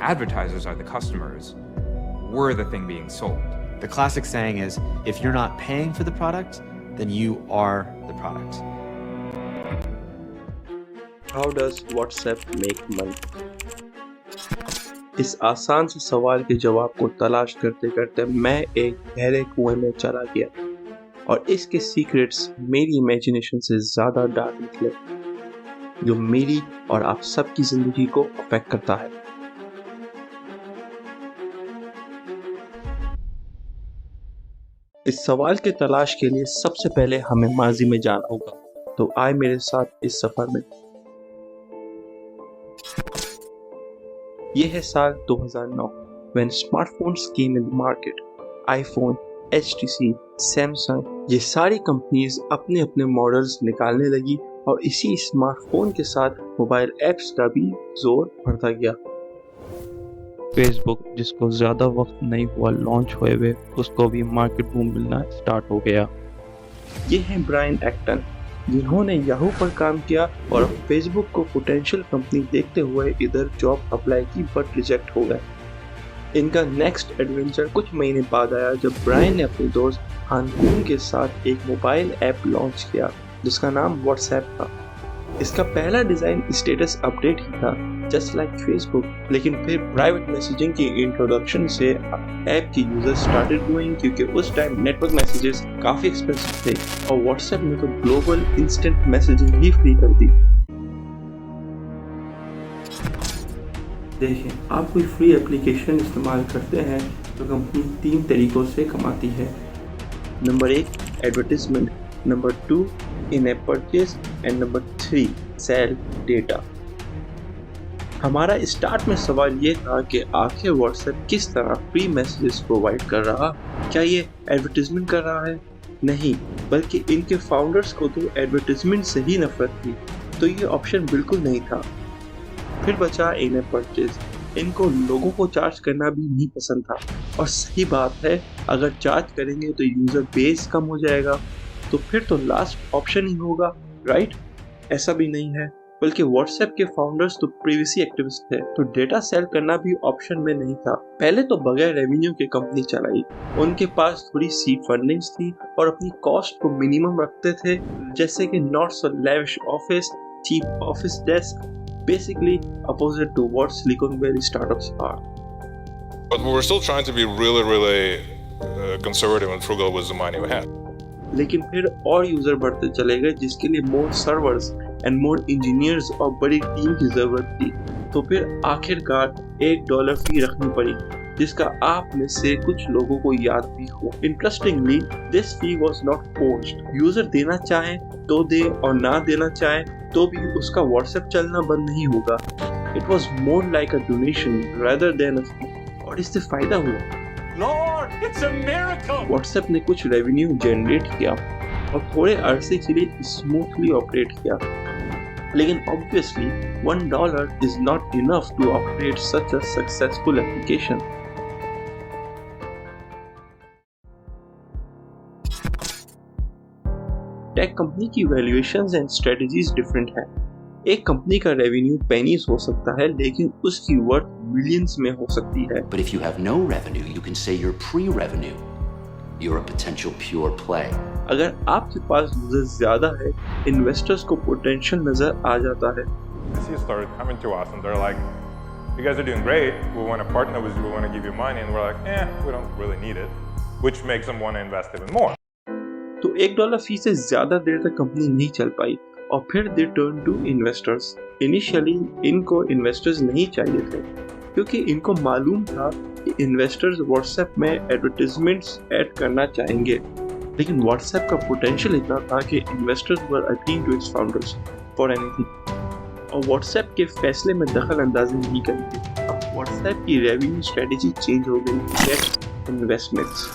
Advertisers are the customers. We're the thing being sold. The classic saying is, if you're not paying for the product, then you are the product. How does WhatsApp make money? इस आसान से सवाल के जवाब को तलाश करते करते मैं एक गहरे कुएं में चला गया और इसके सीक्रेट्स मेरी इमेजिनेशन से ज़्यादा डार्क निकले, जो मेरी और आप सबकी ज़िंदगी को अफेक्ट करता है। इस सवाल के तलाश के लिए सबसे पहले हमें माजी में जाना होगा, तो आए मेरे साथ इस सफर में। यह है साल 2009 when smartphones came in the market. iPhone, HTC, Samsung, ये सारी कंपनीज अपने अपने मॉडल्स निकालने लगी और इसी स्मार्टफोन के साथ मोबाइल ऐप्स का भी जोर बढ़ता गया। फेसबुक, जिसको ज़्यादा वक्त नहीं हुआ लॉन्च हुए हुए, उसको भी मार्केट बूम मिलना स्टार्ट हो गया। ये हैं ब्रायन एक्टन, जिन्होंने याहू पर काम किया और फेसबुक को पोटेंशियल कंपनी देखते हुए इधर जॉब अप्लाई की बट रिजेक्ट हो गए। इनका नेक्स्ट एडवेंचर कुछ महीने बाद आया जब ब्रायन ने अपने दोस्त हान कुन के साथ एक मोबाइल ऐप लॉन्च किया जिसका नाम व्हाट्सएप था। इसका पहला डिजाइन स्टेटस अपडेट ही था, जस्ट लाइक फेसबुक, लेकिन फिर प्राइवेट मैसेजिंग की इंट्रोडक्शन से ऐप की यूजर स्टार्टेड ग्रोइंग, क्योंकि उस टाइम नेटवर्क मैसेजेस काफी एक्सपेंसिव थे और व्हाट्सएप ने तो ग्लोबल इंस्टेंट मैसेजिंग ही फ्री कर दी। देखिए, आप कोई फ्री एप्लीकेशन इस्तेमाल करते हैं तो कंपनी 3 तरीकों से कमाती है। Number 1 advertisement, number 2 in app purchase and number 3 sell data. हमारा स्टार्ट में सवाल ये था कि आखिर व्हाट्सएप किस तरह फ्री मैसेजेस प्रोवाइड कर रहा, क्या ये एडवर्टाइजमेंट कर रहा है? नहीं, बल्कि इनके फाउंडर्स को तो एडवर्टाइजमेंट से ही नफरत थी, तो ये ऑप्शन बिल्कुल नहीं था। फिर बचा इन ऐप परचेज। इनको लोगों को चार्ज करना भी नहीं पसंद था, और सही बात है, अगर चार्ज करेंगे तो यूजर बेस कम हो जाएगा, तो फिर तो लास्ट ऑप्शन ही होगा, राइट? ऐसा भी नहीं है, बल्कि व्हाट्सएप के फाउंडर्स तो प्रिवेसी एक्टिविस्ट थे, तो डेटा सेल करना भी ऑप्शन में नहीं था। पहले तो बगैर रेवेन्यू के कंपनी चलाई, उनके पास थोड़ी सीड फंडिंग्स थी और अपनी कॉस्ट को मिनिमम रखते थे, जैसे कि not so lavish office, cheap office desk, basically opposite to what Silicon Valley startups are. But we were still trying to be really conservative and frugal with the money we had. लेकिन फिर और user बढ़ते चले गए, जिसके लिए मोर servers and more engineers और बड़ी टीम की जरूरत थी। तो फिर आखिरकार $1 फी रखनी पड़ी, जिसका आप में से कुछ लोगों को याद भी हो। Interestingly, this fee was not forced. User देना चाहे तो दे और ना देना चाहे तो भी उसका व्हाट्सएप चलना बंद नहीं होगा। It was more like a donation rather than a fee. और इससे फायदा हुआ। Lord, it's a miracle. WhatsApp ने कुछ रेवेन्यू जनरेट किया और थोड़े अरसे के लिए स्मूथली ऑपरेट किया, लेकिन obviously $1 is not enough to operate such a successful application. Tech company की वैल्यूएशंस एंड स्ट्रेटजीज डिफरेंट हैं। एक कंपनी का रेवेन्यू पेनीज हो सकता है, लेकिन उसकी वर्थ मिलियंस में हो सकती है। But if you have no revenue, you can say you're pre-revenue. You're a potential pure play. अगर आपके पास यूजर ज्यादा है, इन्वेस्टर्स को पोटेंशियल नजर आ जाता है। VCs started coming to us and they're like, you guys are doing great, we want to partner with you, we want to give you money, and we're like, we don't really need it, which makes them want to invest even more. तो $1 फी से ज्यादा देर तक company नहीं चल पाई और फिर they turn to investors. Initially इनको इन्वेस्टर्स नहीं चाहिए थे, क्योंकि इनको मालूम था कि इन्वेस्टर्स व्हाट्सएप में एडवर्टाइजमेंट्स ऐड करना चाहेंगे, लेकिन व्हाट्सएप का पोटेंशियल इतना था कि investors were appealing to its founders for anything, और व्हाट्सएप के फैसले में दखल अंदाजी नहीं करेंगे। अब व्हाट्सएप की रेवेन्यू स्ट्रेटेजी चेंज हो गई, गेट इन्वेस्टमेंट्स।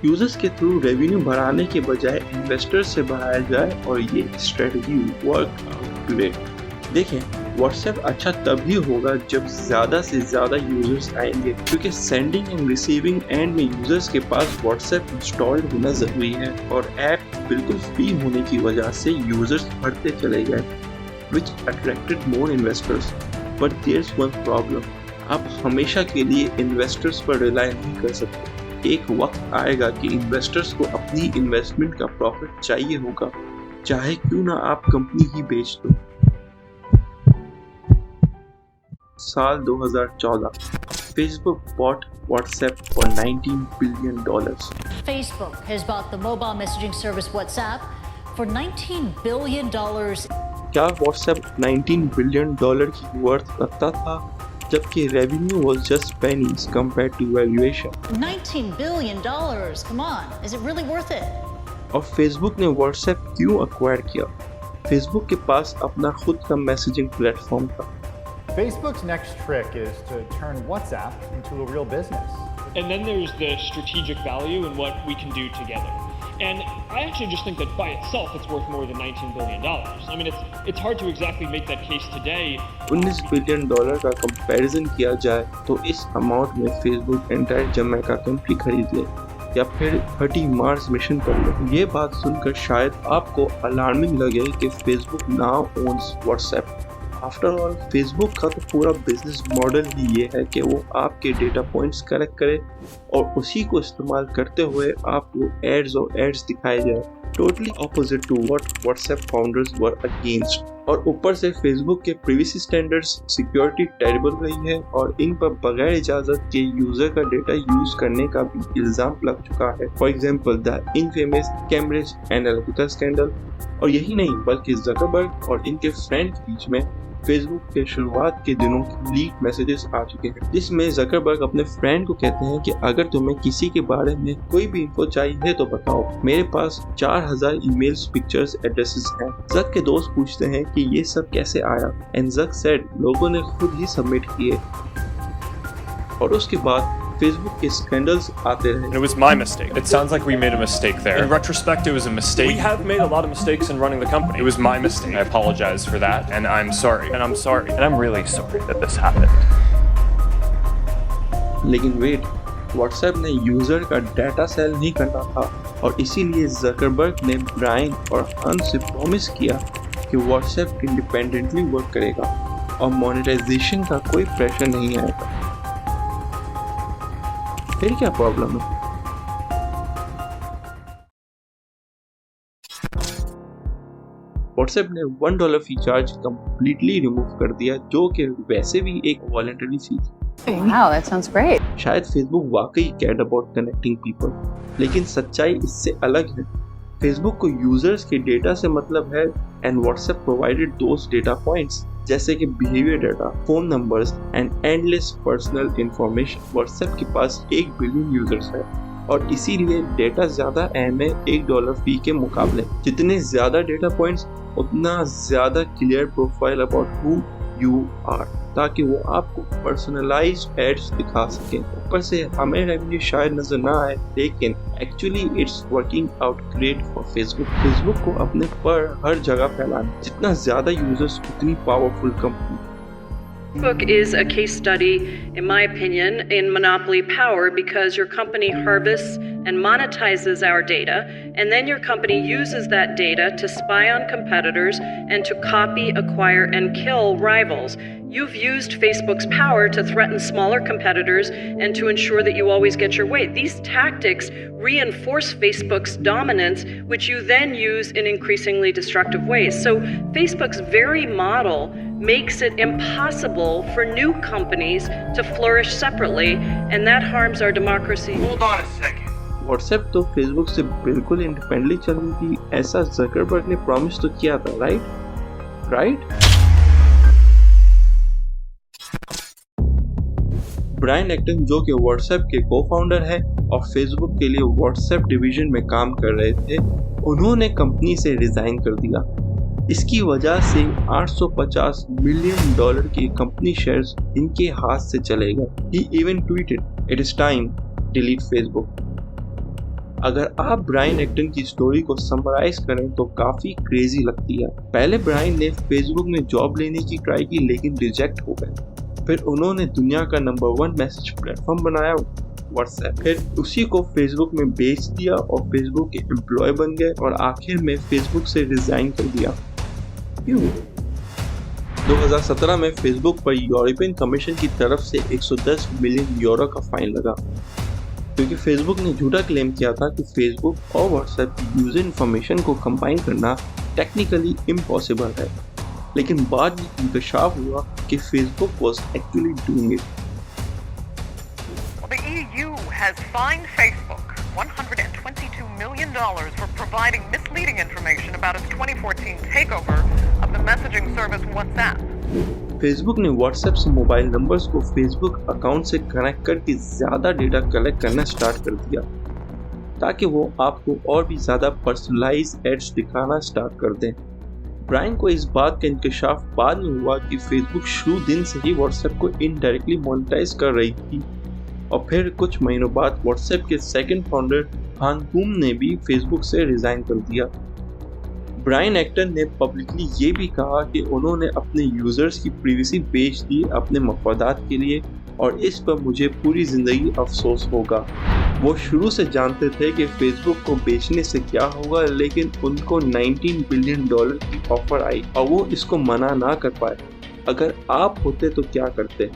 यूजर्स के थ्रू रेवेन्यू बढ़ाने के बजाय इन्वेस्टर्स से बढ़ाया जाए, और ये स्ट्रेटजी वर्क आउट ग्रेट। देखें, व्हाट्सएप अच्छा तभी होगा जब ज़्यादा से ज़्यादा यूजर्स आएंगे, क्योंकि सेंडिंग एंड रिसीविंग एंड में यूजर्स के पास व्हाट्सएप इंस्टॉल्ड होना ज़रूरी है, और ऐप बिल्कुल फ्री होने की वजह से यूजर्स बढ़ते चले गए, which attracted more investors. But there's one problem, आप हमेशा के लिए इन्वेस्टर्स पर रिलाय नहीं कर सकते। एक वक्त आएगा कि इन्वेस्टर्स को अपनी इन्वेस्टमेंट का प्रॉफिट चाहिए होगा, चाहे क्यों ना आप कंपनी ही बेच दो। साल 2014, Facebook bought WhatsApp for $19 billion. Facebook has bought the mobile messaging service WhatsApp for $19 billion. क्या WhatsApp $19 billion की वर्थ रखता था, जबकि revenue was just pennies compared to valuation? $19 billion, come on, is it really worth it? और Facebook ने WhatsApp क्यों acquire किया? Facebook के पास अपना खुद का मैसेजिंग प्लेटफॉर्म था। Facebook's next trick is to turn WhatsApp into a real business. And then there's the strategic value and what we can do together. And I actually just think that by itself it's worth more than $19 billion. I mean, it's hard to exactly make that case today. $19 billion का comparison किया जाए तो इस amount में Facebook entire Jamaica country खरीद ले या फिर 30 मार्स मिशन कर ले। ये बात सुनकर शायद आपको अलार्मिंग लगे कि Facebook now owns WhatsApp. After all Facebook का तो पूरा बिजनेस मॉडल ही ये है कि वो आपके डेटा पॉइंट्स कलेक्ट करे और उसी को इस्तेमाल करते हुए आपको एड्स दिखाए जाए, totally opposite to what WhatsApp founders were against. और ऊपर से फेसबुक के प्राइवेसी स्टैंडर्ड्स, सिक्योरिटी टेरिबल रही है और इन पर बगैर इजाजत के यूजर का डेटा यूज करने का भी इल्जाम लग चुका है। For example the infamous Cambridge Analytica scandal. और यही नहीं बल्कि ज़करबर्ग और इनके फ्रेंड के बीच में फेसबुक के शुरुआत के दिनों की लीक मैसेजेस आ चुके हैं, जिसमें ज़करबर्ग अपने फ्रेंड को कहते हैं कि अगर तुम्हें किसी के बारे में कोई भी इन्फो चाहिए तो बताओ, मेरे पास 4000 ईमेल्स, पिक्चर्स, एड्रेसेस हैं। जक के दोस्त पूछते हैं कि ये सब कैसे आया, एंड जक सेड लोगों ने खुद ही सबमिट किए। और उसके बाद फेसबुक के स्कैंडल्स आते रहे। It was my mistake. It sounds like we made a mistake there. In retrospect, it was a mistake. We have made a lot of mistakes in running the company. It was my mistake. I apologize for that, and I'm sorry. And I'm sorry. And I'm really sorry that this happened. लेकिन wait, WhatsApp ने user का data cell नहीं करना था और इसीलिए Zuckerberg ने Brian और हंस से प्रॉमिस किया कि व्हाट्सएप इंडिपेंडेंटली वर्क करेगा और मोनेटाइजेशन का कोई प्रेशर नहीं आएगा। फिर क्या प्रॉब्लम है? व्हाट्सएप ने $1 फी चार्ज कंप्लीटली रिमूव कर दिया, जो कि वैसे भी एक वॉलंटरी फी थी। Wow, that sounds great. शायद फेसबुक वाकई केयर्ड अबाउट कनेक्टिंग पीपल, लेकिन सच्चाई इससे अलग है। फेसबुक को यूजर्स के डेटा से मतलब है and WhatsApp provided those data points जैसे कि behaviour data, phone numbers and endless personal information. WhatsApp के पास 1 बिलियन यूजर्स है और इसीलिए डेटा ज्यादा अहम है $1 फी के मुकाबले। जितने ज्यादा डेटा पॉइंट्स उतना ज्यादा clear profile about who you are, ताकि वो आपको पर्सनलाइज्ड एड्स दिखा सकें। ऊपर से हमें रेवेन्यू शायद नजर ना आए, लेकिन actually it's working out great for Facebook को अपने पर हर जगह फैलाना। जितना ज्यादा यूजर्स उतनी powerful company. Facebook is a case study, in my opinion, in monopoly power because your company harvests and monetizes our data, and then your company uses that data to spy on competitors and to copy, acquire, and kill rivals. You've used Facebook's power to threaten smaller competitors and to ensure that you always get your way. These tactics reinforce Facebook's dominance, which you then use in increasingly destructive ways. So Facebook's very model makes it impossible for new companies to flourish separately, and that harms our democracy. Hold on a second. WhatsApp तो Facebook से बिल्कुल independently चल रही थी, ऐसा Zuckerberg ने promise तो किया था, राइट? ब्रायन एक्टन, जो कि व्हाट्सएप के को-फाउंडर है और फेसबुक के लिए व्हाट्सएप डिवीजन में काम कर रहे थे, उन्होंने कंपनी से रिजाइन कर दिया। इसकी वजह से $850 मिलियन के कंपनी शेयर्स इनके हाथ से चले गए। He even tweeted, "It is time, delete Facebook." अगर आप ब्रायन एक्टन की स्टोरी को समराइज करें तो काफी क्रेजी लगती है। पहले ब्रायन ने फेसबुक में जॉब लेने की ट्राई की, लेकिन रिजेक्ट हो गए। फिर उन्होंने दुनिया का नंबर 1 मैसेज प्लेटफॉर्म बनाया, व्हाट्सएप। फिर उसी को फेसबुक में बेच दिया और फेसबुक के एम्प्लॉय बन गए और आखिर में फेसबुक से रिजाइन कर दिया। क्यों? 2017 में फेसबुक पर यूरोपियन कमीशन की तरफ से 110 मिलियन यूरो का फाइन लगा, क्योंकि फेसबुक ने झूठा क्लेम किया था कि फेसबुक और व्हाट्सएप की यूजर इन्फॉर्मेशन को कंबाइन करना टेक्निकली इम्पॉसिबल है, लेकिन बाद में इंकशाफ हुआ कि Facebook was actually doing it. The EU has fined Facebook $122 million for providing misleading information about its 2014 takeover of the messaging service WhatsApp. Facebook ने व्हाट्सएप से मोबाइल नंबर्स को फेसबुक अकाउंट से कनेक्ट करके ज़्यादा डेटा कलेक्ट करना start कर दिया, ताकि वो आपको और भी ज़्यादा पर्सनलाइज एड्स दिखाना स्टार्ट कर दें। ब्रायन को इस बात का इंकशाफ बाद में हुआ कि फेसबुक शुरू दिन से ही व्हाट्सएप को इनडायरेक्टली मोनेटाइज कर रही थी, और फिर कुछ महीनों बाद व्हाट्सएप के सेकंड फाउंडर हान कुम ने भी फेसबुक से रिजाइन कर दिया। ब्रायन एक्टन ने पब्लिकली ये भी कहा कि उन्होंने अपने यूजर्स की प्राइवेसी बेच दी अपने मफादात के लिए, और इस पर मुझे पूरी जिंदगी अफसोस होगा। वो शुरू से जानते थे कि फेसबुक को बेचने से क्या होगा, लेकिन उनको $19 बिलियन की ऑफर आई और वो इसको मना ना कर पाए। अगर आप होते तो क्या करते?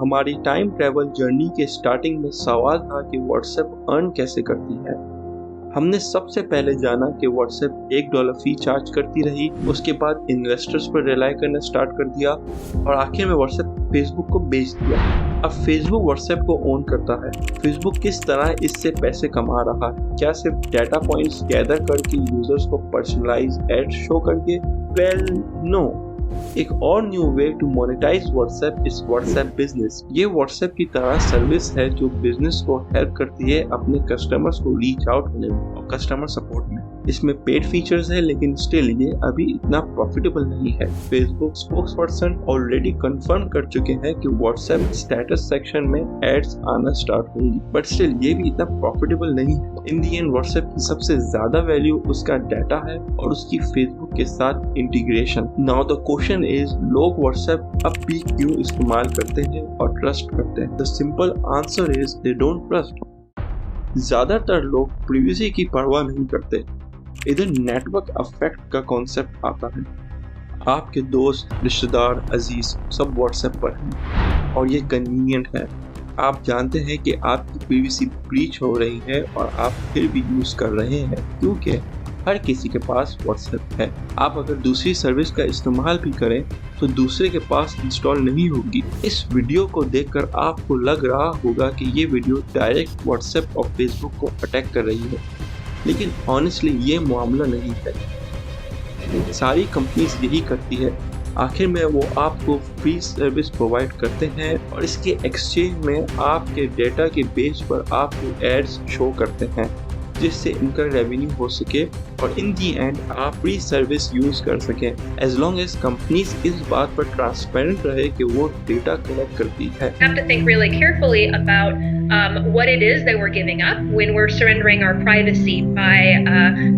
हमारी टाइम ट्रैवल जर्नी के स्टार्टिंग में सवाल था कि व्हाट्सएप अर्न कैसे करती है। हमने सबसे पहले जाना कि व्हाट्सएप $1 फी चार्ज करती रही, उसके बाद इन्वेस्टर्स पर रिलाई करना स्टार्ट कर दिया, और आखिर में व्हाट्सएप फेसबुक को बेच दिया। अब फेसबुक व्हाट्सएप को ओन करता है। फेसबुक किस तरह इससे पैसे कमा रहा है? क्या सिर्फ डाटा पॉइंट्स गैदर करके यूजर्स को पर्सनलाइज एड शो करके? Well no. एक और new way to monetise WhatsApp is WhatsApp business. ये व्हाट्सएप की तरह सर्विस है जो बिजनेस को हेल्प करती है अपने कस्टमर्स को रीच आउट होने में और कस्टमर सपोर्ट में। इसमें पेड फीचर्स है, लेकिन स्टिल ये अभी इतना प्रॉफिटेबल नहीं है। फेसबुक स्पोक्सपर्सन ऑलरेडी कंफर्म कर चुके हैं कि व्हाट्सएप स्टेटस सेक्शन में एड्स आना स्टार्ट होंगी, बट स्टिल ये भी इतना प्रॉफिटेबल नहीं है। इन दी एंड व्हाट्सएप की सबसे ज्यादा वैल्यू उसका डाटा है और उसकी फेसबुक के साथ integration. Now the question is, लोग व्हाट्सएप अब भी क्यों इस्तेमाल करते हैं और ट्रस्ट करते हैं? The simple answer is they don't trust. ज्यादातर लोग प्राइवेसी की परवाह नहीं करते। इधर नेटवर्क इफेक्ट का कॉन्सेप्ट आता है। आपके दोस्त, रिश्तेदार, अजीज सब व्हाट्सएप पर हैं और ये कन्वीनियंट है। आप जानते हैं कि आपकी प्राइवेसी ब्रीच हो रही है और आप फिर भी यूज कर रहे हैं, क्योंकि हर किसी के पास व्हाट्सएप है। आप अगर दूसरी सर्विस का इस्तेमाल भी करें तो दूसरे के पास इंस्टॉल नहीं होगी। इस वीडियो को देखकर आपको लग रहा होगा कि ये वीडियो डायरेक्ट व्हाट्सएप और फेसबुक को अटैक कर रही है, लेकिन ऑनेस्टली ये मामला नहीं है। सारी कंपनीज यही करती है। आखिर में वो आपको फ्री सर्विस प्रोवाइड करते हैं और इसके एक्सचेंज में आपके डेटा के बेस पर आपको एड्स शो करते हैं, जिससे इनका रेवेन्यू हो सके और इन दी एंड आप फ्री सर्विस यूज कर सकें, एज लॉन्ग एज कंपनीज इस बात पर ट्रांसपेरेंट रहे कि वो डेटा कलेक्ट करती है। We have to think really carefully about what it is that we're giving up when we're surrendering our privacy by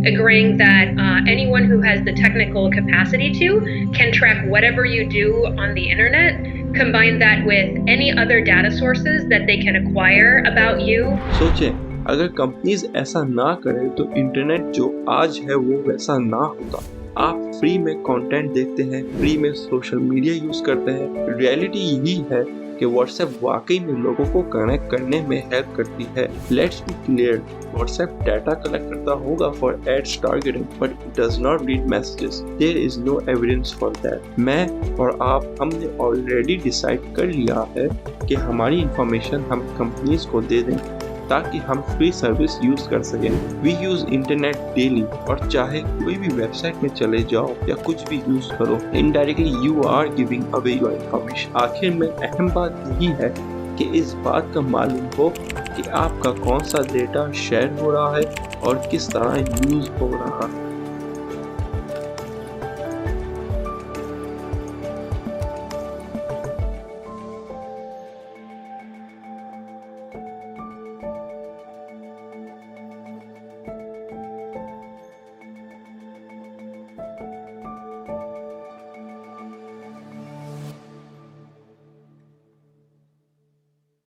agreeing that anyone who has the technical capacity to can track whatever you do on the internet, combine that with any other data sources that they can acquire about you. सोचें, अगर companies ऐसा ना करें तो internet जो आज है वो वैसा ना होता। आप फ्री में कंटेंट देखते हैं, फ्री में सोशल मीडिया यूज करते हैं। रियलिटी यही है कि व्हाट्सएप वाकई में लोगों को कनेक्ट करने में हेल्प करती है। Let's be clear, WhatsApp data collect करता होगा for ads targeting, but it does not read messages. There is no evidence for that. मैं और आप हमने ऑलरेडी डिसाइड कर लिया है कि हमारी इंफॉर्मेशन हम कंपनीज को दे दें ताकि हम फ्री सर्विस यूज कर सकें। वी यूज इंटरनेट डेली, और चाहे कोई भी वेबसाइट में चले जाओ या कुछ भी यूज करो, indirectly you are giving away your information. आखिर में अहम बात यही है कि इस बात का मालूम हो कि आपका कौन सा डेटा शेयर हो रहा है और किस तरह यूज हो रहा है।